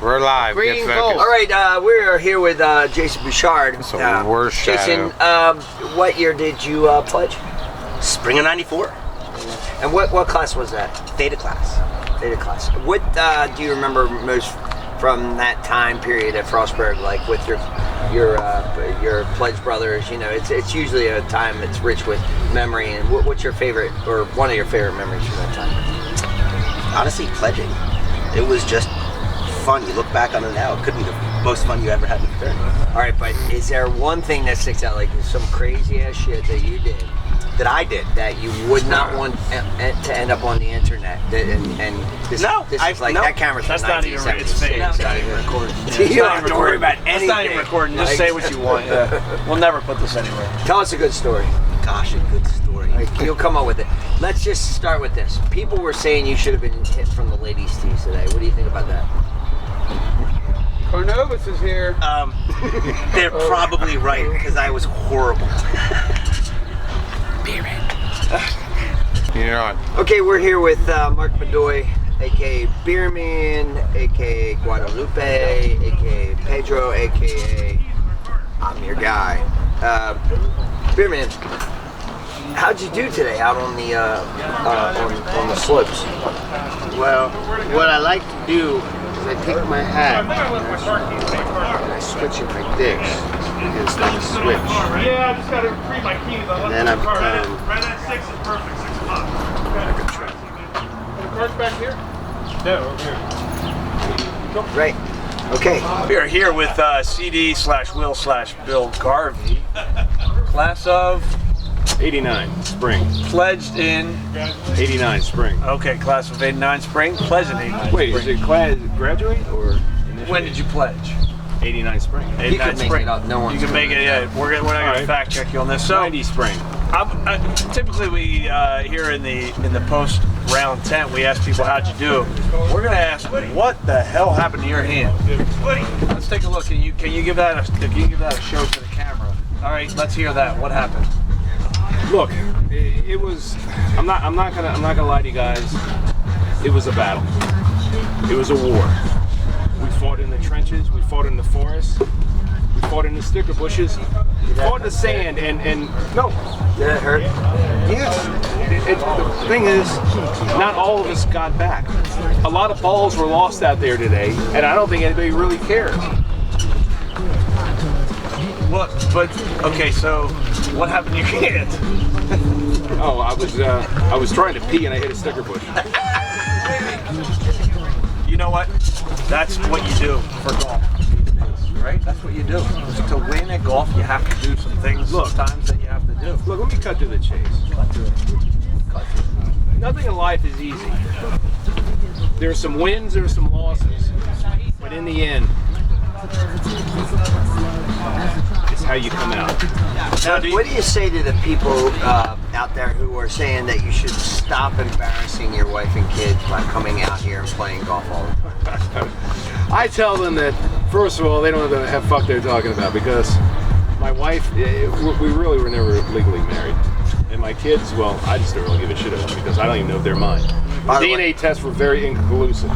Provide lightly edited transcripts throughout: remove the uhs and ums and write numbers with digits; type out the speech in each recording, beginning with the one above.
We're live. Green Get gold. focused. All right, we're here with Jason Bouchard. That's the worst Jason, what year did you pledge? Spring of '94. And what class was that? Theta class. Theta class. What do you remember most from that time period at Frostburg, like with your pledge brothers? You know, it's usually a time that's rich with memory. And what's your favorite, or one of your favorite memories from that time? Honestly, pledging. It was just fun. You look back on it now, it could be the most fun you ever had in the fraternity. All right, but is there one thing that sticks out, like some crazy ass shit that you did? That I did. That you would not want to end up on the internet. And this, No, this is like that camera's from That's not even. It's fake. No, It's not even recorded. you don't have to worry about anything. It's not even recording. Just say what you want. Yeah. We'll never put this anywhere. Tell us a good story. Gosh, a good story. You'll come up with it. Let's just start with this. People were saying you should have been hit from the ladies' tees today. What do you think about that? Cornovus is here. They're probably right because I was horrible. You're on. Okay, we're here with Mark Bedoy, aka Beerman, aka Guadalupe, aka Pedro, aka I'm your guy. Beerman, how'd you do today out on the on the slopes? Well, what I like to do is I take my hat and I switch it like this. It's like a switch. Yeah, I just got to retrieve my keys. And then I become Right at 6 is perfect, 6 o'clock. like a truck. The car's back here? No, over here. Right. Okay. We are here with CD/Will/Bill Garvey, class of '89 spring. pledged in. '89 spring. Okay, class of '89 spring, pledged in '89. Wait, spring. is it class graduate or When did you pledge? '89 spring? You '89 can make spring. it up. No one's You can make it. Yeah, we're not gonna right. fact check you on this. So '90 spring. typically we here in the post round tent we ask people how'd you do. We're gonna ask what the hell happened to your hand. Let's take a look. Can you give that a show to the camera? All right, let's hear that. What happened? Look, it was. I'm not gonna lie to you guys. It was a battle. It was a war. We fought in the trenches. We fought in the forest. We fought in the sticker bushes. We fought in the sand. And no. Did it hurt? Yes. The thing is, not all of us got back. A lot of balls were lost out there today, and I don't think anybody really cares. What? But okay, so what happened to your hand? Oh, I was trying to pee and I hit a sticker bush. You know what? That's what you do for golf, right? That's what you do. To win at golf, you have to do some things sometimes that you have to do. Look, let me cut to the chase. Nothing in life is easy. There are some wins, there are some losses, but in the end, it's how you come out. Now, What do you say to the people out there who are saying that you should stop embarrassing your wife and kids by coming out here and playing golf all the time? I tell them that, first of all, they don't know the fuck they're talking about, because my wife, we really were never legally married. And my kids, well, I just don't really give a shit about them because I don't even know if they're mine. The By the DNA tests were very inconclusive.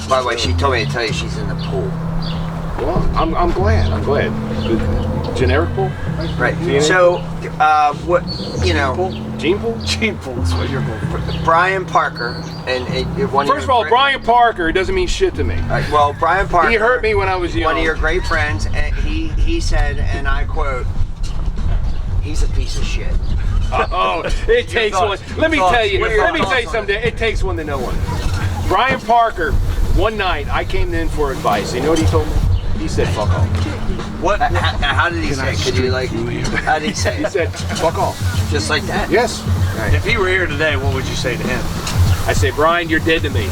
By the way, she told me to tell you she's in the pool. Well, I'm glad. The generic pool? Right. DNA? So, what, you know, Gene pool? Gene pool is what you're going for. Brian Parker, and one First of all, Brian Parker doesn't mean shit to me. Well, Brian Parker. He hurt me when I was young. One of your great friends, and he said, and I quote, "He's a piece of shit." It takes one. Let me tell you something. It takes one to know one. Brian Parker, one night I came in for advice. You know what he told me? He said, "Fuck off." What? How did he say? Could you like? How did he say? He said, "Fuck off." Just like that. Yes. If he were here today, what would you say to him? I say, Brian, you're dead to me.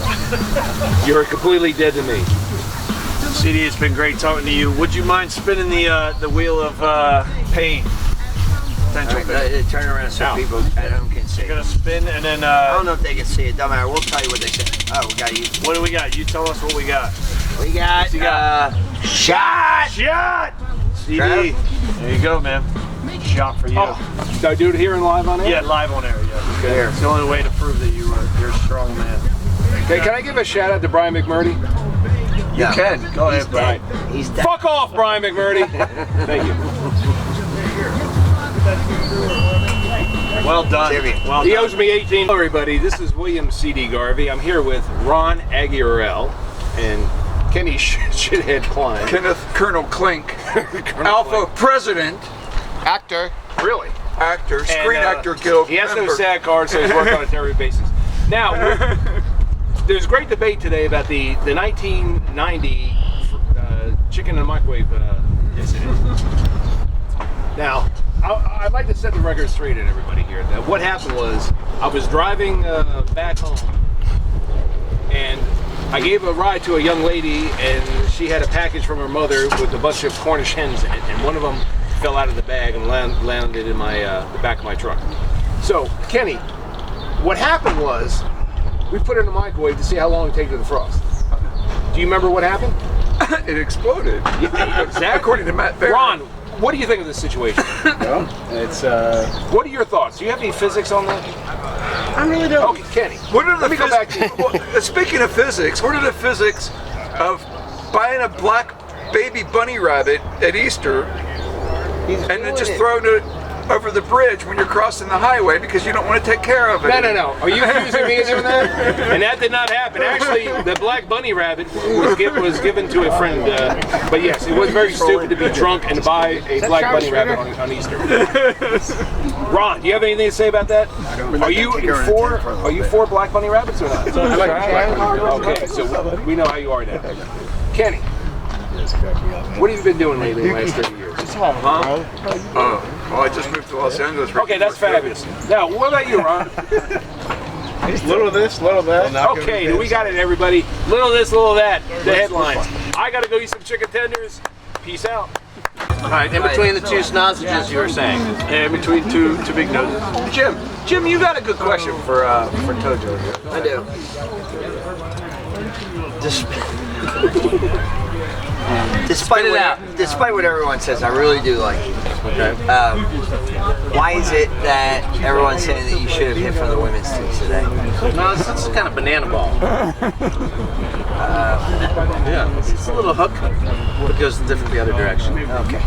You're completely dead to me. CD, it's been great talking to you. Would you mind spinning the wheel of pain? Potential pain. Turn around so people at home can see. You're gonna spin and then. I don't know if they can see it. Don't matter. We'll tell you what they said. Oh, we got you. What do we got? You tell us what we got. We got. What you got? Shot. CD. Trev? There you go, man. Shot for you. Oh, do I do it here and live on air? Yeah, live on air. Yeah. Okay. It's the only way to prove that you're a strong man. Okay, can I give a shout out to Brian McMurdy? You can. Go ahead, Brian. He's dead. Fuck off, Brian McMurdy. Thank you. Well done. Well He done. owes me 18. Hello, everybody. This is William C.D. Garvey. I'm here with Ron Aguirrell and Kenny Shithead Klein. Kenneth Colonel Klink, Alpha President, Actor. Really? actor, Screen And, Actor Guild He has no member. SAG card, so he's working on a temporary basis. Now, there's great debate today about the 1990 chicken and microwave incident. Now, I'd like to set the record straight in everybody here. That what happened was, I was driving back home, and I gave a ride to a young lady, and she had a package from her mother with a bunch of Cornish hens in it, and one of them fell out of the bag and landed in my the back of my truck. So, Kenny, what happened was, we put it in the microwave to see how long it takes to defrost. Do you remember what happened? It exploded. Yeah, exactly. According to Matt Barron. Ron, what do you think of this situation? Well, it's What are your thoughts? Do you have any physics on that? I really don't. Okay, Kenny. What are the Let me go back to you. Well, speaking of physics, what are the physics of buying a black baby bunny rabbit at Easter and then just throwing it over the bridge when you're crossing the highway because you don't want to take care of it? No. Are you accusing me of doing that? And that did not happen. Actually, the black bunny rabbit was given to a friend. But yes, it was very stupid to be drunk and buy a black bunny rabbit on Easter. Ron, do you have anything to say about that? Are you for black bunny rabbits or not? Okay, so we know how you are now. Kenny, what have you been doing lately in the last 30 years? Oh, I just moved to Los Angeles. Okay, that's fabulous. Now, what about you, Ron? little of this, little of that. Okay, we got it, everybody. Little of this, little of that. The headlines. I gotta go eat some chicken tenders. Peace out. All right, in between the two snosages, you were saying. In between two big noses. Jim, you got a good question for Tojo here. I do. Despite what everyone says, I really do like it. Okay. Why is it that everyone's saying that you should have hit for the women's team today? No, it's kind of banana ball. Yeah, it's a little hook, but it goes different the other direction. Okay.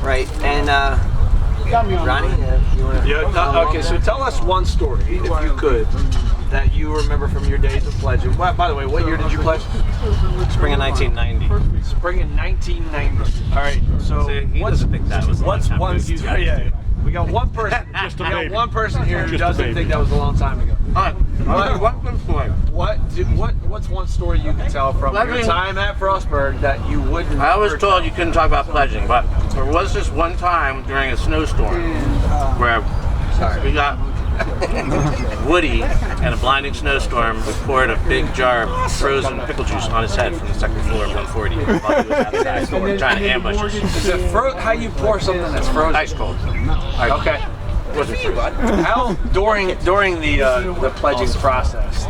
Right, and Ronnie, you want to? Okay, so tell us one story, if you could, that you remember from your days of pledging. By the way, what year did you pledge? Spring of 1990. Spring in 1990. All right, so He doesn't think that was a long what's time one? ago. Yeah, we got one person. We got one person here who doesn't think that was a long time ago. What's one story you can tell from your time at Frostburg that you wouldn't? I was told you couldn't talk about pledging, but there was this one time during a snowstorm where we got Woody in a blinding snowstorm. We poured a big jar of frozen pickle juice on his head from the second floor of 140 while he was outside trying to ambush us. Is it how you pour something that's frozen? Ice cold. Okay. Wasn't free. How during the pledging process,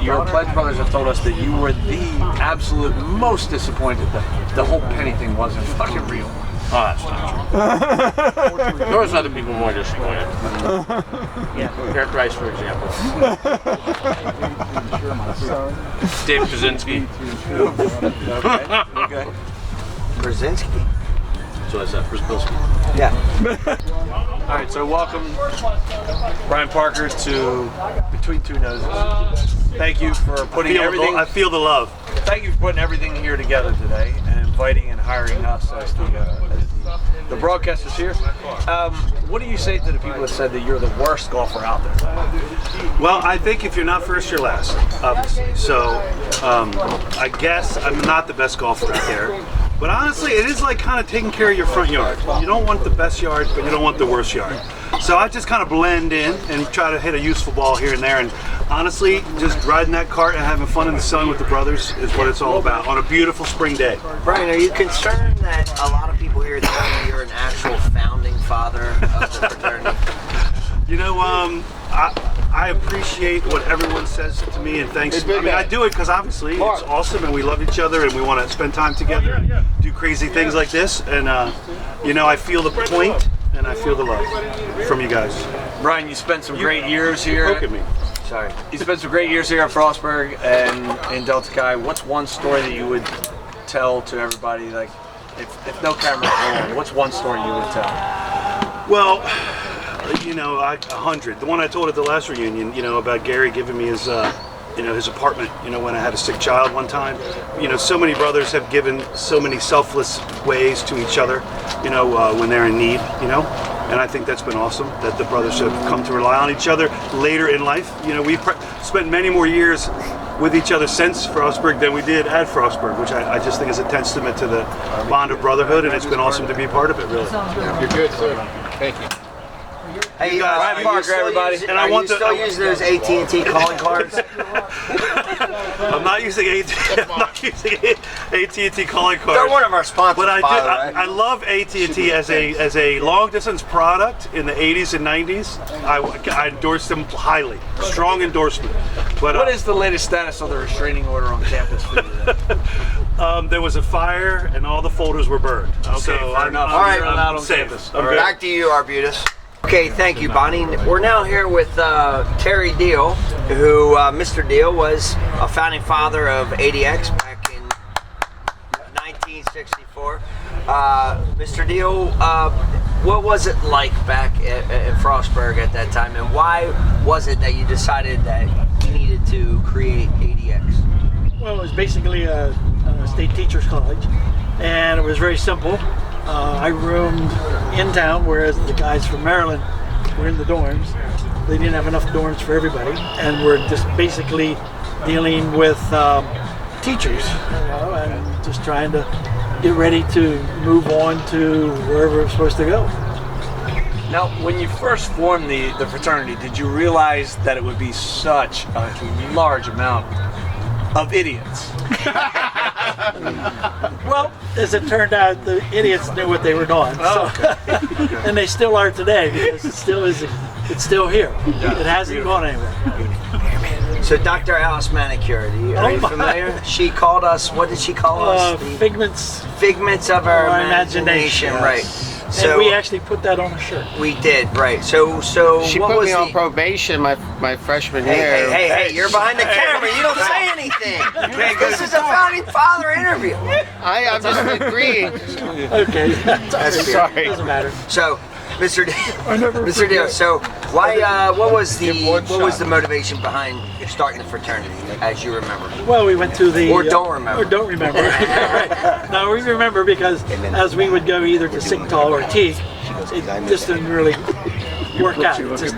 your pledge brothers have told us that you were the absolute most disappointed that the whole penny thing wasn't fucking real. Oh, that's not true. There was other people more disappointed. Eric Rice, for example. Dave Kaczynski. Okay. Brzezinski. So that's that. Brzezinski. Yeah. All right, so welcome, Brian Parker, to Between Two Noses. Thank you for putting everything. I feel the love. Thank you for putting everything here together today and inviting and hiring us as the broadcasters here. What do you say to the people that said that you're the worst golfer out there? Well, I think if you're not first, you're last, obviously. So I guess I'm not the best golfer out there. But honestly, it is like kind of taking care of your front yard. You don't want the best yard, but you don't want the worst yard. So I just kind of blend in and try to hit a useful ball here and there. And honestly, just riding that cart and having fun in the sun with the brothers is what it's all about on a beautiful spring day. Brian, are you concerned that a lot of people here think you're an actual founding father of the fraternity? You know, I appreciate what everyone says to me, and thanks. I mean, I do it because obviously it's awesome, and we love each other, and we want to spend time together, and do crazy things like this. And you know, I feel the point, and I feel the love from you guys. Brian, you spent some great years here. Look at me. Sorry. You spent some great years here at Frostburg and in Delta Chi. What's one story that you would tell to everybody? Like, if no camera on, what's one story you would tell? Well, 100. The one I told at the last reunion, about Gary giving me his, his apartment, when I had a sick child one time. So many brothers have given so many selfless ways to each other, when they're in need, And I think that's been awesome, that the brothers have come to rely on each other later in life. We've spent many more years with each other since Frostburg than we did at Frostburg, which I just think is a testament to the bond of brotherhood, and it's been awesome to be a part of it, really. You're good, sir. Thank you. Hey, Happy Mark, everybody. And I want to still use those AT&T calling cards. I'm not using AT&T calling cards. They're one of our sponsors. But right? I love AT&T as a long distance product in the 80s and 90s. I endorse them highly. Strong endorsement. But what is the latest status of the restraining order on campus for you then? there was a fire and all the folders were burned. Okay, so fair enough. All right, You're allowed on safe. campus. I'm good. Back to you, Arbutus. Okay, thank you, Bonnie. We're now here with Terry Deal, who Mr. Deal was a founding father of ADX back in 1964. Mr. Deal, what was it like back at Frostburg at that time, and why was it that you decided that you needed to create ADX? Well, it was basically a state teachers college, and it was very simple. I roomed in town, whereas the guys from Maryland were in the dorms. They didn't have enough dorms for everybody, and we're just basically dealing with teachers, and just trying to get ready to move on to wherever we're supposed to go. Now, when you first formed the fraternity, did you realize that it would be such a large amount of idiots? Well, as it turned out, the idiots knew what they were doing. Oh, So, and they still are today, because it's still here. It hasn't gone anywhere. So Dr. Alice Manicure, are you familiar? She called us, what did she call us? The Figments figments of our imagination. right. So and we actually put that on a shirt. we did, right. So She what put was me on the, probation my freshman year. Hey, you're behind the camera. You don't say anything. This is a founding father interview. I'm just agreeing. Okay, That's fair. Sorry. matter. So, Mr. Deal, so why? What was the motivation behind starting the fraternity, as you remember? Well, we went to the Or don't remember. Or don't remember. Right. No, we remember because as we would go either to Sigtal or Teague, it just didn't really work out. It just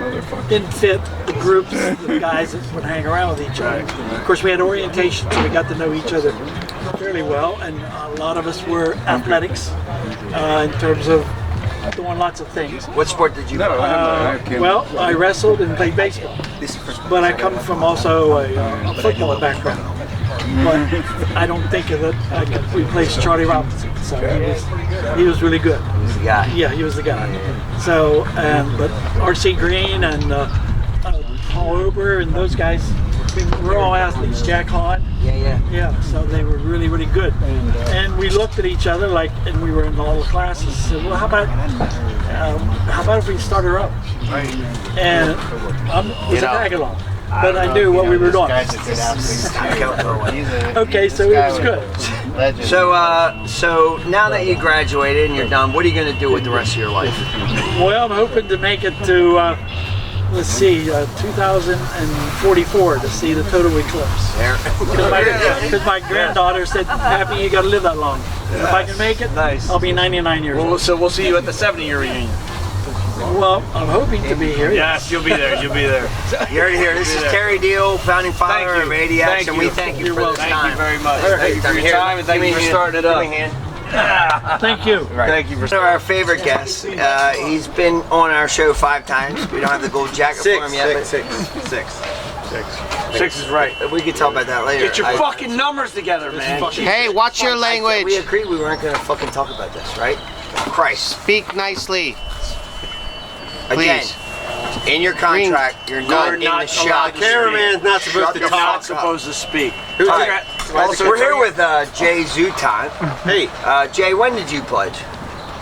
didn't fit the groups, the guys that would hang around with each other. Of course, we had orientation, so we got to know each other fairly well, and a lot of us were athletics in terms of doing lots of things. What sport did you play? Well, I wrestled and played baseball, but I come from also a football background. But I don't think of it. I could replace Charlie Robinson, so he was really good. He was the guy. Yeah, he was the guy. So, but R.C. Green and Paul Ober and those guys, we're all athletes. Jack Hahn. Yeah, so they were really, really good. And we looked at each other and we were in all the classes. Said, well, how about if we start our own? Right. And it was a tag along, but I knew what we were doing. Okay, so it was good. So now that you graduated and you're done, what are you going to do with the rest of your life? Well, I'm hoping to make it to. Let's see, 2044 to see the total eclipse. Because my granddaughter said, "Pappy, you got to live that long." And if I can make it, Nice. I'll be 99 years old. So we'll see you at the 70-year reunion. Well, I'm hoping to be here. Yes, you'll be there. You'll be there. You heard it here. This is Terry Deal, founding father of ADX, and we thank you for this Thank time. you very much. All right, Thank you for your time and thank you for starting it up. Thank you. Thank you for One of our favorite guests. He's been on our show 5 times. We don't have the gold jacket for him yet. Six. 6 is right. But we can talk about that later. Get your fucking numbers together, man. Hey, watch your We language. agreed we weren't going to fucking talk about this, right? Christ. Speak nicely. Again, Please. in your contract, you're not in the shot. Cameraman's not supposed to You're talk. not supposed to speak. All right. We're here with Jay Zutan. Hey, Jay, when did you pledge?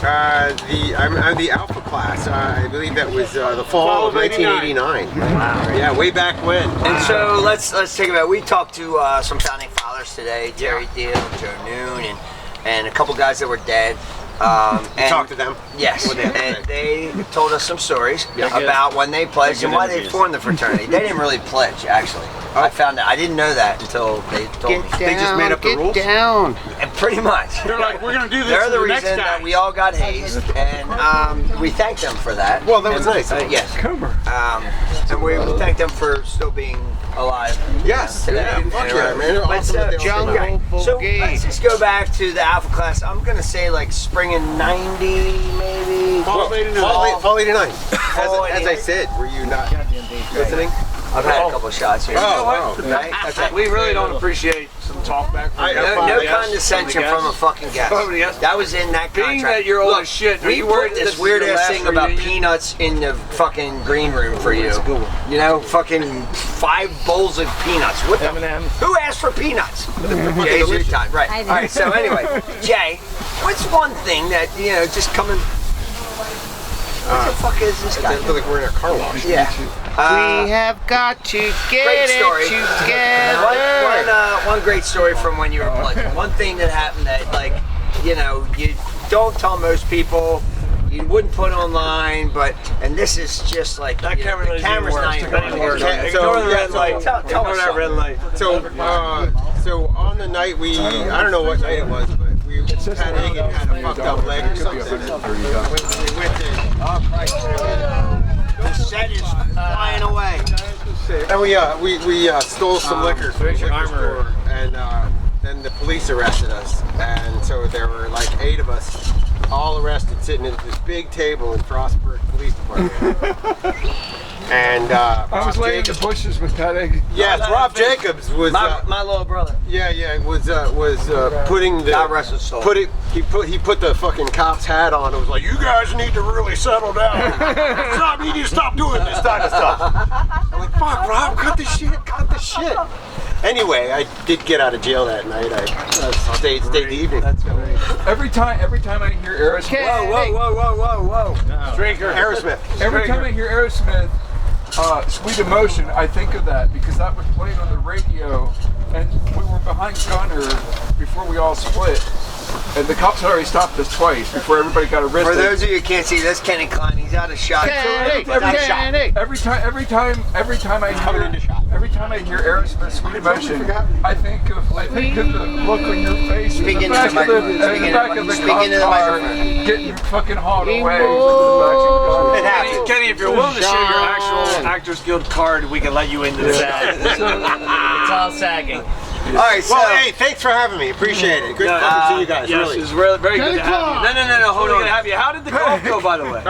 I'm the Alpha class. I believe that was the fall of 1989. Wow. Yeah, way back when. And so let's take about. We talked to some founding fathers today, Jerry Deal, Joe Noon, and a couple guys that were dead. You talked to them? Yes, and they told us some stories about when they pledged and why they formed the fraternity. They didn't really pledge, actually. I found out. I didn't know that until they told me. They just made up the rules? Get down. And pretty much. They're like, we're gonna do this. They're the to the next reason guy. that we all got hazed, and we thank them for that. Well, that was nice. Yes. And we thank them for still being alive. Yes. Today. Yeah, fuck yeah, man. But Awesome that they all Jungle did that. so Brigade. let's just go back to the Alpha class. I'm gonna say like spring in '90, maybe. Fall of 89. As I said, were you not listening? I've had a couple of shots here. Oh, Right? That's it. We really don't appreciate some talk back. From No condescension from a fucking guest. That was in that contract. Being that you're old Look, as shit, are we you worried put that this this is weird your ass last thing about reunion? peanuts in the fucking green room for you. You know, fucking 5 bowls of peanuts. What the? Who asked for peanuts? Jay's your time. Right. I did. All right. So anyway, Jay, what's one thing that just coming? What the fuck is this guy? I feel like we're in a car wash. Yeah. We have got to get Great it story. together. One great story from when you were pledging. One thing that happened that, like, you don't tell most people, you wouldn't put online, and this is just like That camera the camera's not even working. Ignore the red light. Tell Ignore us that something. red light. So on the night I don't know what night it was, but we had Hagen had a fucked up leg or something. We went to, The set is flying away. and we stole some liquor from the liquor store, and then the police arrested us, and so there were like 8 of us all arrested sitting at this big table in Frostburg Police Department. And I was laying in the bushes with that egg. yes, Rob Jacobs was My little brother. was putting the God rest his soul. he put the fucking cop's hat on and was like, you guys need to really settle down. You need to stop doing this kind of stuff. I'm like, fuck, Rob, cut the shit. Anyway, I did get out of jail that night. I stayed the evening. That's great. Every time I hear Aerosmith, Whoa. Straker. Aerosmith. every time I hear Aerosmith, Sweet Emotion, I think of that because that was played on the radio, and we were behind Gunner before we all split, and the cops had already stopped us twice before everybody got arrested. For those of you who can't see, that's Kenny Klein. He's out of shot. Every time I hear Aerosmith Sweet Emotion, I think of the look on your face in the back of the cop car getting fucking hauled away. Kenny, if you're willing to share your actual Actors Guild card, we can let you into this. It's all sagging. All right, so Well, hey, thanks for having me. Appreciate it. Good to see you guys. Yes, Really. it's really very good to have you. No, hold on. Good to have you. How did the golf go, by the way?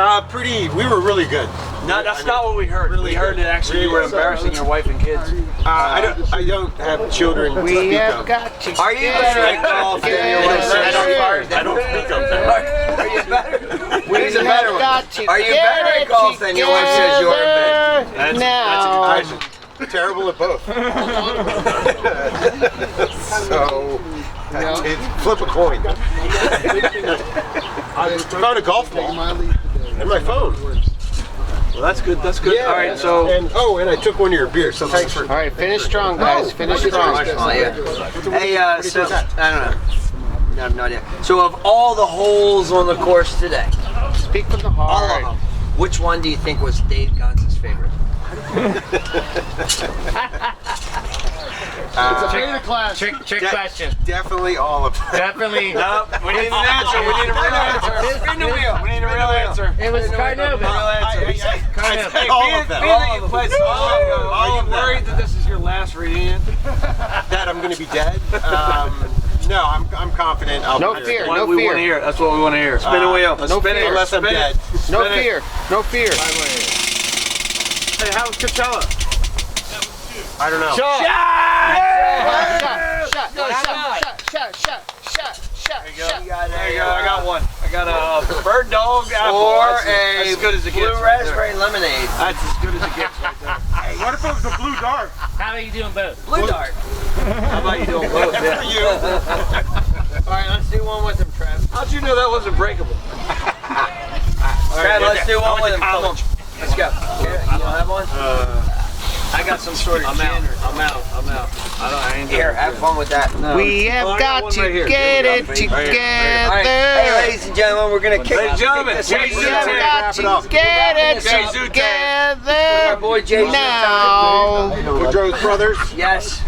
We were really good. No, that's not what we heard. Really We heard that actually you were embarrassing your wife and kids. I don't have children to We speak have of. got to are you better at golf than your wife says you are? I don't speak of that. Are you better? Who's a We better have one? got to Are you get better at it golf than your wife says you are in bed? That's now. a good question. Terrible at both. So, flip a coin. I found a golf ball and my phone. Well, that's good. That's good. Yeah. All right, so and I took one of your beers. So thanks for. All right, finish strong, guys. Finish strong. Oh, yeah. Hey, so I don't know. I have no idea. So, of all the holes on the course today, Speak from the all heart. of them, which one do you think was Dave Gonz's favorite? Trick question. Definitely all of them. Definitely. no, we need an answer. We need a real answer. Spin the wheel. We need a real answer. It was kind of. Real answer. Hey, all of them. Are you worried that this is your last reunion? That I'm going to be dead. No, I'm confident. No fear. No we want to fear. hear. That's what we want to hear. Spin the wheel. No Spin fear. it. Unless I'm Spin dead. it. No Spin it. fear. No fear. Hey, how was Coachella? I don't know. Shot. There you go. I got one. I got a bird dog apple. Or That's as good as it blue gets. Right there. raspberry lemonade. That's as good as it gets right there. What if it was a blue dart? How are you doing both? Blue dart. How about you doing both? Yeah. All right, let's do one with them, Trev. How'd you know that wasn't breakable? Brad, let's do one with him. Come on. Let's go. Here, you don't have one? I got some sort of gin. I'm out. I ain't Here, have fun with that. We have got to get it together. All right. Hey, ladies and gentlemen, we're gonna kick. Ladies and gentlemen, this We episode. have got to get it together Boy, Jay now. Woodrow's brothers. Yes.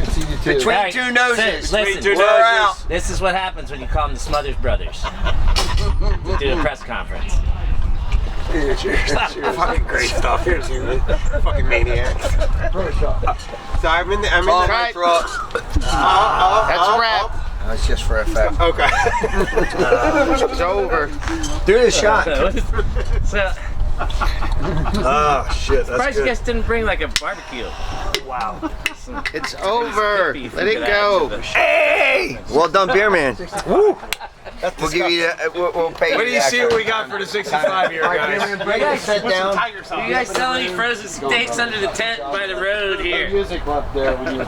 Between Hey, two noses. Listen, We're out. this is what happens when you call them the Smothers Brothers. Do a press conference. Here's your fucking great stuff. Here's your fucking maniac. So I'm in the. Right. That's a wrap. That's just for effect. Okay. It's over. Do the shot. So, Oh shit, that's surprised you good. guys didn't bring like a barbecue. Wow. It's over. Let it go. Hey! Well done, beer man. Woo! We'll give you. We'll pay you. Wait till you see what we got for the 65 year guys. Break the set down. You guys sell any frozen steaks under the tent by the road here? Music left there when you.